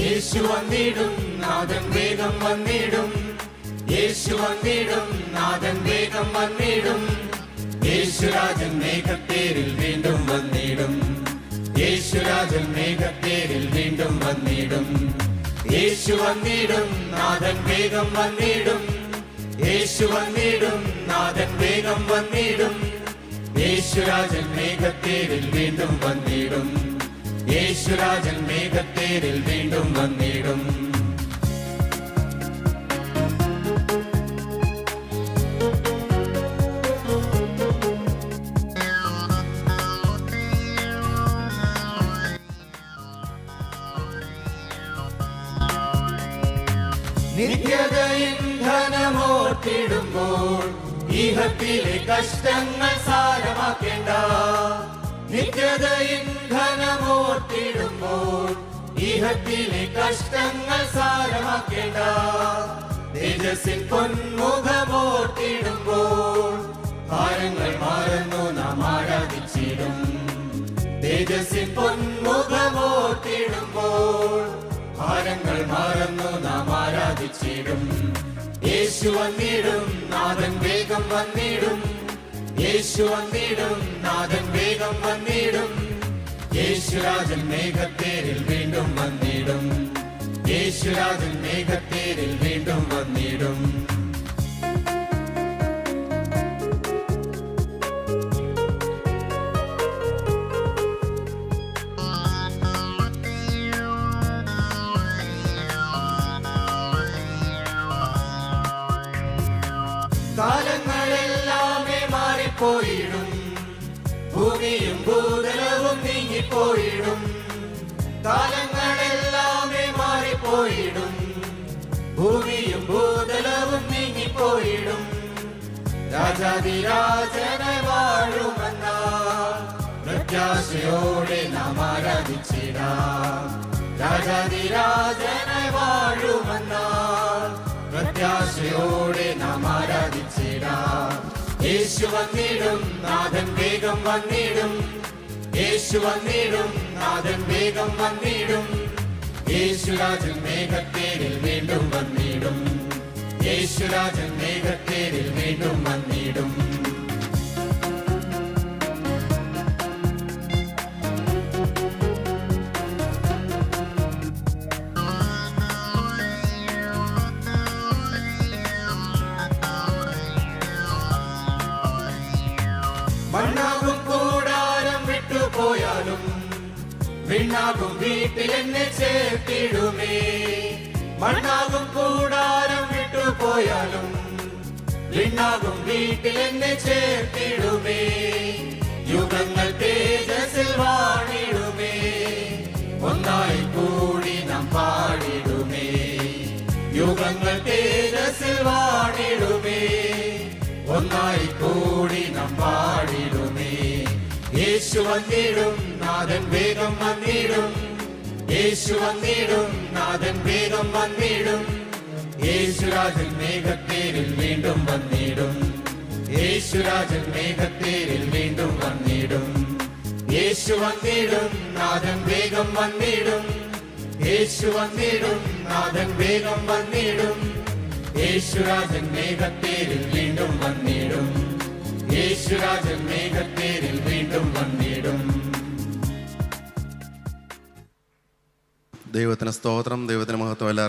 യേശു വന്നിടും, നാഥൻ വേഗം വന്നിടും. യേശു വന്നിടും, നാഥൻ വേഗം വന്നിടും. യേശുരാജൻ മേഘത്തേരിൽ വീണ്ടും വന്നിടും. യേശുരാജൻ മേഘത്തേരിൽ വീണ്ടും വന്നിടും. യേശു വന്നിടും, നാഥൻ വേഗം വന്നിടും. യേശു വന്നിടും, നാഥൻ വേഗം വന്നിടും. യേശുരാജൻ മേഘത്തേരിൽ വീണ്ടും വന്നിടും. യേശുരാജൻ മേഘത്തേരിൽ വീണ്ടും വന്നിടും. നിത്യതയിൻ ധനമോർത്തിടുമ്പോൾ ഇഹത്തിലെ കഷ്ടങ്ങൾ സാരമാക്കേണ്ട. നിത്യതയിൻ ധനമോർത്തിടുമ്പോൾ ഇഹത്തിലെ കഷ്ടങ്ങൾ സാരമാക്കേണ്ട. തേജസ്സിൻ പൊന്മുഖമോർത്തിടുമ്പോൾ ഭാരങ്ങൾ മാറുന്നു നാം ആരാധിച്ചിടും. തേജസ്സിൻ പൊന്മുഖമോർത്തിടുമ്പോൾ ഭാരങ്ങൾ മാറുന്നു നാം ആരാധിച്ചിടും. യേശു വന്നിടും, നാഥൻ വേഗം വന്നിടും. യേശു വന്നിടും, നാഥൻ വേഗം വന്നിടും. യേശുരാജൻ മേഘത്തേരിൽ വീണ്ടും വന്നിടും. യേശുരാജൻ മേഘത്തേരിൽ വീണ്ടും വന്നിടും. കാലങ്ങളെല്ലാമേ മാറിപ്പോയിടും. ഭൂമിയും ഭൂതലവും നീങ്ങിപ്പോയിടും. കാലങ്ങളെല്ലാമേ മാറിപ്പോയിടും. ഭൂമിയും ഭൂതലവും നീങ്ങിപ്പോയിടും. രാജാതിരാജനെ വാഴുമെന്ന പ്രത്യാശയോടെ നാം ആരാധിച്ചിടാം. രാജാതിരാജനെ വാഴുമെന്ന പ്രത്യാശയോടെ നാം ആരാധിച്ചിടാം. യേശു വന്നിടും, നാഥൻ വേഗം വന്നിടും. യേശു വന്നിടും, നാഥൻ വേഗം വന്നിടും. യേശുരാജൻ മേഘത്തേരിൽ വീണ്ടും വന്നിടും. യേശുരാജൻ മേഘത്തേരിൽ വീണ്ടും വന്നിടും. മണ്ണാകും കൂടാരം വിട്ടുപോയാലും വിണ്ണാകും വീട്ടിൽ എന്നെ ചേർത്തിടുമേ. മണ്ണാകും കൂടാരം വിട്ടുപോയാലും വിണ്ണാകും വീട്ടിൽ എന്നെ ചേർത്തിടുമേ. യുഗങ്ങൾ തേജസ്സിൽ വാണിടുമേ. ഒന്നായി കൂടി നാം പാടിടുമേ. യുഗങ്ങൾ തേജസ്സിൽ വാണിടുമേ. ഒന്നായി കൂടി നാം പാടിടുമേ. യേശു വന്നിടും, നാഥൻ വേഗം വന്നിടും. യേശു വന്നിടും, നാഥൻ വേഗം വന്നിടും. യേശുരാജൻ മേഘത്തേരിൽ വീണ്ടും വന്നിടും. യേശുരാജൻ മേഘത്തേരിൽ വീണ്ടും വന്നിടും. യേശു വന്നിടും, നാഥൻ വേഗം വന്നിടും. യേശു വന്നിടും, നാഥൻ വേഗം വന്നിടും. യേശുരാജൻ മേഘത്തേരിൽ വീണ്ടും വന്നിടും. യേശുരാജൻ മേഘത്തേരിൽ വീണ്ടും വന്നിടും. ദൈവത്തിന് സ്തോത്രം, ദൈവത്തിന് മഹത്വം. എല്ലാവർക്കും